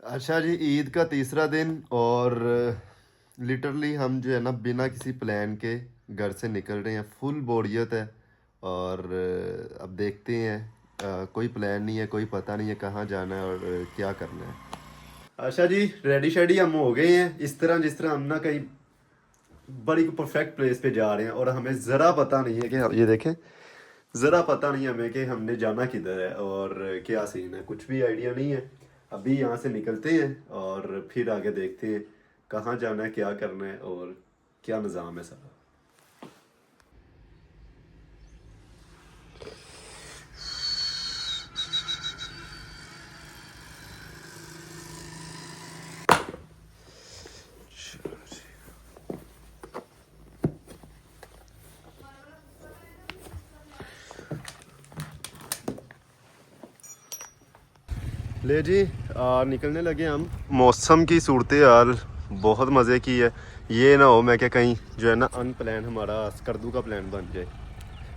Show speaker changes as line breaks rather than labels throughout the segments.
अच्छा जी, ईद का तीसरा दिन और लिटरली हम जो है ना बिना किसी प्लान के घर से निकल रहे हैं। फुल बोरियत है और अब देखते हैं। कोई प्लान नहीं है, कोई पता नहीं है कहाँ जाना है और क्या करना है। अच्छा जी, रेडी शेडी हम हो गए हैं इस तरह जिस तरह हम ना कहीं बड़ी परफेक्ट प्लेस पे जा रहे हैं और हमें ज़रा पता नहीं है कि ये देखें, ज़रा पता नहीं हमें कि हमने जाना किधर है और क्या सीन है, कुछ भी आइडिया नहीं है। अभी यहाँ से निकलते हैं और फिर आगे देखते हैं कहाँ जाना है, क्या करना है और क्या निज़ाम है सारा। ले जी, निकलने लगे हम। मौसम की सूरत हाल बहुत मज़े की है। ये ना हो मैं क्या कहीं जो है ना अनप्लान हमारा स्कर्दू का प्लान बन जाए,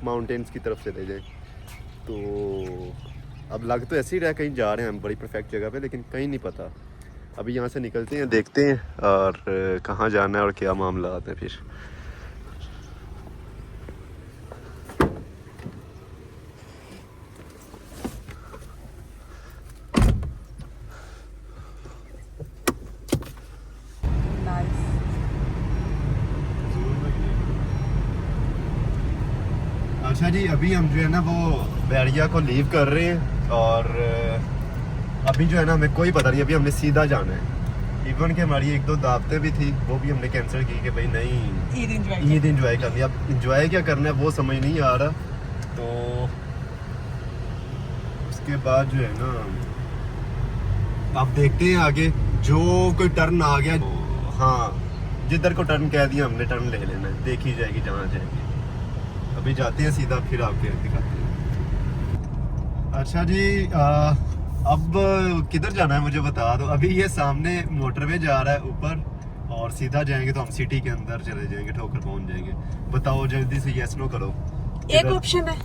माउंटेन्स की तरफ चले जाए। तो अब लग तो ऐसे ही रहा कहीं जा रहे हैं हम बड़ी परफेक्ट जगह पे, लेकिन कहीं नहीं पता। अभी यहाँ से निकलते हैं, देखते हैं और कहाँ जाना है और क्या मामला आते हैं फिर। अच्छा जी, अभी हम जो है ना वो बैरिया को लीव कर रहे हैं और अभी जो है ना हमें कोई पता नहीं, अभी हमने सीधा जाना है। इवन कि हमारी एक दो दावतें भी थी, वो भी हमने कैंसिल की कि भाई नहीं ईद इंजॉय करनी है। अब इंजॉय क्या करना है वो समझ नहीं आ रहा। तो उसके बाद जो है ना अब देखते हैं आगे, जो कोई टर्न आ गया, हाँ जिधर को टर्न कह दिया हमने टर्न ले लेना है, देखी जाएगी जहाँ जाएगी। अभी जाते हैं सीधा, फिर आपके दिखाते हैं। अच्छा जी, अब किधर जाना है मुझे बता दो। अभी ये सामने मोटरवे जा रहा है ऊपर और सीधा जाएंगे तो हम सिटी के अंदर चले जाएंगे, ठोकर पहुंच जाएंगे। बताओ जल्दी से यस नो करो।
एक ऑप्शन है,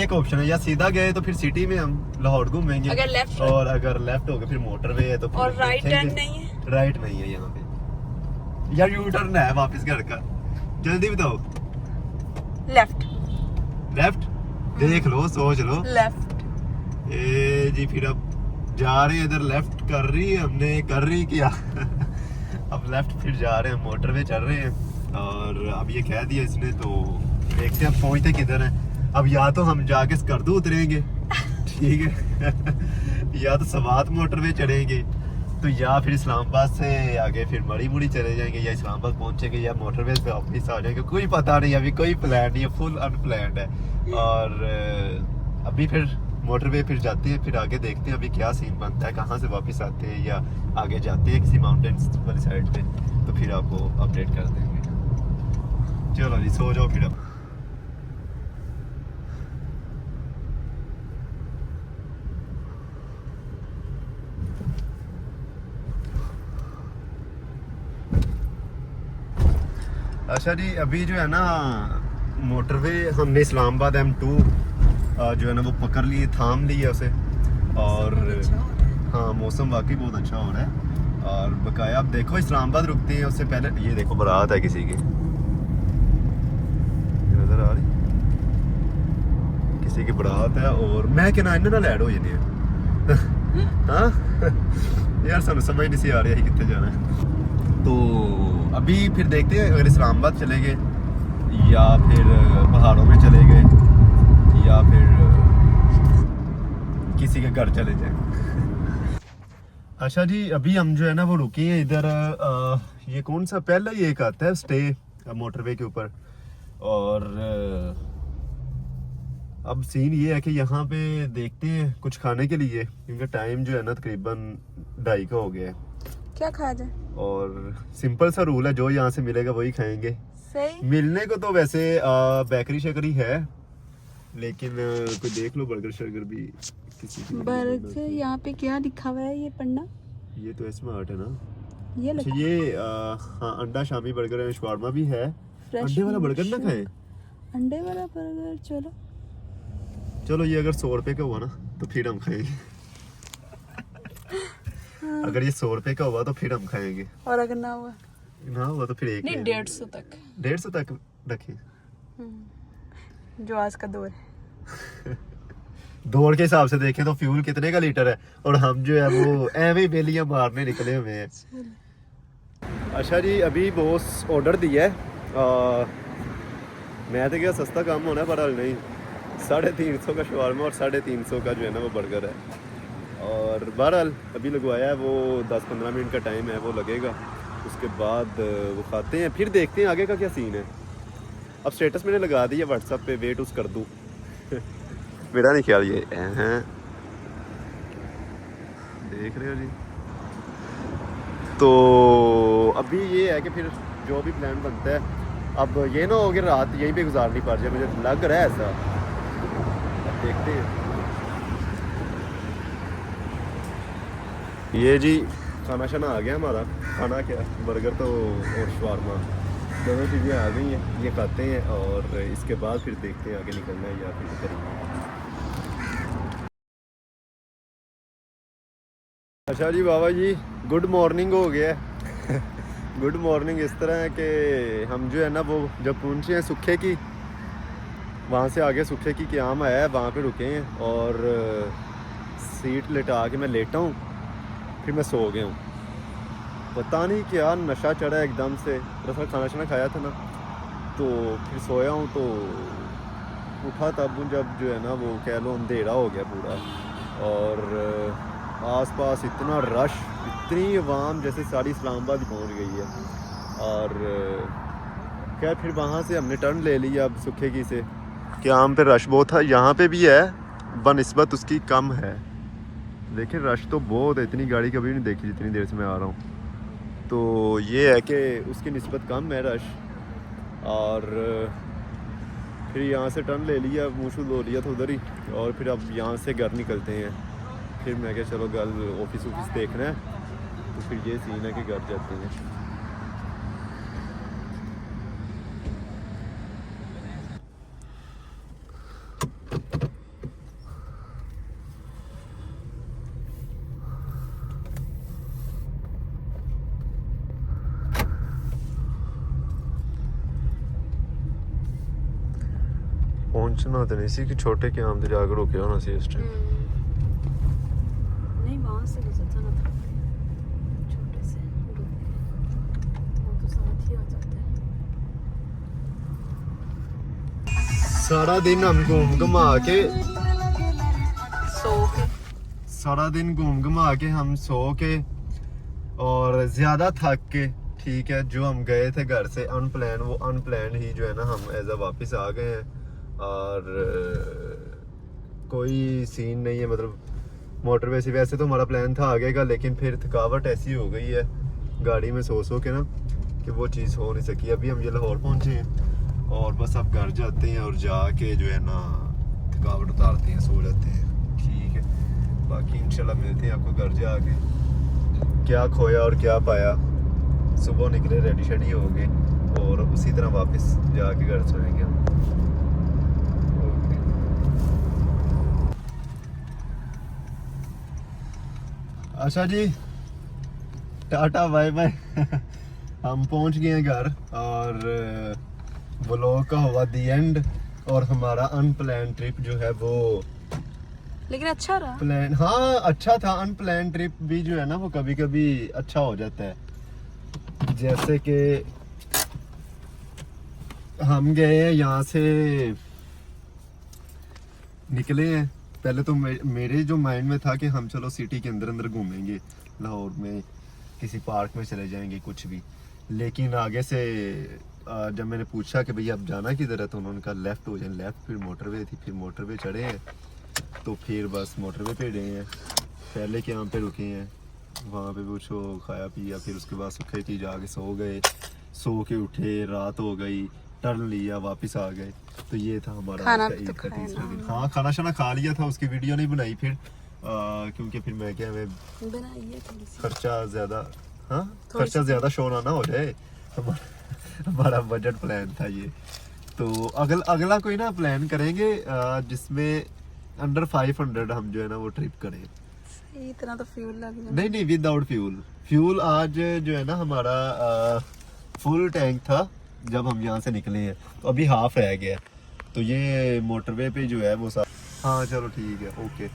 एक ऑप्शन है, या सीधा गए तो फिर सिटी में हम लाहौर घूमेंगे,
अगर लेफ्ट
और अगर लेफ्ट हो गया फिर मोटरवे है तो फिर
और राइट टर्न नहीं है।
राइट नहीं है यहाँ पे, यार यू टर्न है वापस घर का। जल्दी बताओ।
लेफ्ट
लेफ्ट, देख लो, सोच लो।
लेफ्ट।
ए जी, फिर अब जा रहे हैं इधर, लेफ्ट कर रही है हमने, कर रही क्या अब लेफ्ट फिर जा रहे हैं, मोटरवे चल रहे हैं और अब ये कह दिया इसने, तो देखते हैं अब पहुंचते किधर है। अब या तो हम जाके स्कर्दू उतरेंगे ठीक है या तो सवात मोटरवे चढ़ेंगे, तो या फिर इस्लामाबाद से आगे फिर मड़ी मुड़ी चले जाएंगे, या इस्लामाबाद पहुंचेंगे या मोटरवे पे वापस आ जाएंगे। कोई पता नहीं, अभी कोई प्लान नहीं है, फुल अनप्लान्ड है। और अभी फिर मोटरवे फिर जाते हैं, फिर आगे देखते हैं अभी क्या सीन बनता है, कहाँ से वापस आते हैं या आगे जाते हैं किसी माउंटेन्स वाली साइड पे, तो फिर आपको अपडेट कर देंगे। चलो जी, सो जाओ फिर अब। अच्छा जी, अभी जो है ना मोटरवे हमने इस्लामाबाद M2 जो है ना वो पकड़ लिए, थाम लिया उसे। और हाँ, मौसम वाकई बहुत अच्छा हो रहा है। और बकाया अब देखो इस्लामाबाद रुकते हैं उससे पहले, ये देखो बारात है किसी की, नजर आ रही किसी की बारात है और मैं कहना इन्हें ना लैड हो जाने हाँ यार सानू समझ नहीं सी आ रही है कितने जाना है। तो अभी फिर देखते हैं, अगर इस्लामाबाद चले गए या फिर पहाड़ों में चले गए या फिर किसी के घर चले जाए। अच्छा जी, अभी हम जो है ना वो रुके हैं इधर, ये कौन सा पहला ही एक आता है स्टे मोटरवे के ऊपर। और अब सीन ये है कि यहाँ पे देखते हैं कुछ खाने के लिए, क्योंकि टाइम जो है ना तकरीबन 2:30 का हो गया है।
क्या खाया जाए?
और सिंपल सा रूल है, जो यहाँ से मिलेगा वही खाएंगे।
सही।
मिलने को तो वैसे बेकरी शेकरी है, लेकिन कोई देख लो बर्गर शर्गर भी किसी की
बर्गर यहाँ पे क्या लिखा हुआ है ये पढ़ना?
ये तो स्मार्ट है ना।
ये
अच्छा,
लिखा
ये हाँ अंडा शामी बर्गर है, शवारमा भी है।
फ्रेश
अंडे वाला बर्गर ना खाएं।
अंडे वाला बर्गर। चलो
चलो, ये अगर 100 रुपए का हुआ ना तो फिर हम खाएंगे अगर ये 100 रुपए का हुआ तो फिर हम खाएंगे,
और अगर ना हुआ
ना हुआ तो फिर एक
नहीं,
ले
150 तक।
150 तक रखें।
जो आज का दौर है।
दौड़ के हिसाब से देखें तो फ्यूल कितने का लीटर है, और हम जो है वो एवं ही बेलियां मारने निकले हुए हैं। अच्छा जी, अभी बॉस ऑर्डर दिया है, मैं तो क्या सस्ता काम होना है, पर नहीं 350 का शवारमा और 350 का जो है ना वो बर्गर है। और बहरहाल अभी लगवाया है, वो 10-15 मिनट का टाइम है, वो लगेगा, उसके बाद वो खाते हैं, फिर देखते हैं आगे का क्या सीन है। अब स्टेटस मैंने लगा दिया व्हाट्सएप पे, वेट उस कर दूँ मेरा नहीं ख्याल ये हैं, देख रहे हो जी। तो अभी ये है कि फिर जो भी प्लान बनता है, अब ये ना हो कि रात यहीं पे गुजारनी पड़ जाए, मुझे लग रहा है ऐसा, अब देखते हैं। ये जी खाना शाना आ गया हमारा, खाना क्या बर्गर तो और शवारमा दोनों चीज़ें आ गई हैं, ये खाते हैं और इसके बाद फिर देखते हैं आगे निकलना है या फिर करेंगे। अच्छा जी बाबा जी, गुड मॉर्निंग हो गया है गुड मॉर्निंग इस तरह है कि हम जो है ना वो जब पहुँचे हैं सुखे की, वहाँ से आगे सुखे की क्याम आया है, वहाँ पे रुके हैं और सीट लेटा के मैं लेटा हूँ, फिर मैं सो गया हूँ। पता नहीं क्या नशा चढ़ा एकदम से, दरअसल खाना शाना खाया था ना, तो फिर सोया हूँ, तो उठा तब जब जो है ना वो कह लो अंधेरा हो गया पूरा, और आसपास इतना रश, इतनी अवाम जैसे सारी इस्लामाबाद पहुंच गई है। और खैर फिर वहाँ से हमने टर्न ले लिया अब सुखे की से, क्याम पे रश बहुत था, यहाँ पे भी है, बनिस्बत उसकी कम है, लेकिन रश तो बहुत है, इतनी गाड़ी कभी नहीं देखी जितनी देर से मैं आ रहा हूँ। तो ये है कि उसकी निस्बत कम है रश। और फिर यहाँ से टर्न ले लिया, मुँह धो लिया था उधर ही, और फिर अब यहाँ से घर निकलते हैं। फिर मैं क्या चलो कल ऑफिस देखना है, तो फिर ये सीन है कि घर जाते हैं। पहुंचना तो नहीं सी कि छोटे के आम जाकर रुके होना सी इस टाइम।
नहीं, वहाँ से गुजरता ना था, छोटे से वो तो साथ ही आ जाते हैं।
सारा दिन हम घूम घुमा के, सारा दिन घूम घुमा के हम सो के और ज्यादा थक के, ठीक है, जो हम गए थे घर से अनप्लान, वो अनप्लान ही जो है ना हम एज अ वापस आ गए हैं। और कोई सीन नहीं है, मतलब मोटरवे से वैसे तो हमारा प्लान था आगे का, लेकिन फिर थकावट ऐसी हो गई है गाड़ी में सो के ना कि वो चीज़ हो नहीं सकी। अभी हम ये लाहौर पहुंचे हैं और बस अब घर जाते हैं और जाके जो है ना थकावट उतारते हैं, सो जाते हैं, ठीक है। बाकी इंशाल्लाह मिलते हैं आपको घर जाके, क्या खोया और क्या पाया। सुबह निकले रेडी शेडी हो गए और उसी तरह वापस जाके घर सोएंगे हम। अच्छा जी, टाटा बाय बाय हम पहुंच गए हैं घर और व्लॉग का हुआ दी एंड। और हमारा अनप्लान ट्रिप जो है वो,
लेकिन अच्छा रहा
प्लान, हाँ अच्छा था। अनप्लान ट्रिप भी जो है ना वो कभी कभी अच्छा हो जाता है। जैसे कि हम गए हैं यहाँ से, निकले हैं, पहले तो मेरे जो माइंड में था कि हम चलो सिटी के अंदर अंदर घूमेंगे, लाहौर में किसी पार्क में चले जाएंगे कुछ भी। लेकिन आगे से जब मैंने पूछा कि भैया अब जाना किधर है, तो उन्होंने कहा लेफ़्ट हो जाए। लेफ़्ट, फिर मोटरवे थी, फिर मोटरवे चढ़े हैं, तो फिर बस मोटरवे पे गए हैं। पहले के यहाँ पे रुके हैं, वहाँ पे कुछ खाया पिया, फिर उसके बाद सुखे थी, जाके सो गए, सो के उठे, रात हो गई, टर्न लिया, वापस आ गए। तो ये था हमारा
खाना
ईद
तो
का
खाया
तीसरा
ना।
दिन। हाँ खाना शाना खा लिया था, उसकी वीडियो नहीं बनाई फिर क्योंकि फिर मैं क्या, मैं
बनाइए थोड़ी सी,
खर्चा ज़्यादा, हाँ
थोड़ी
खर्चा
सी।
ज़्यादा शो ना हो जाए। हमारा बजट प्लान था ये। तो अगला कोई ना प्लान करेंगे जिसमें अंडर 500 हम जो है ना वो ट्रिप करें।
इतना तो फ्यूल लग जाए।
नहीं नहीं, विदाउट फ्यूल। फ्यूल आज जो है ना हमारा फुल टैंक था जब हम यहाँ से निकले हैं, तो अभी हाफ रह गया है। तो ये मोटरवे पे जो है वो हाँ चलो ठीक है, ओके।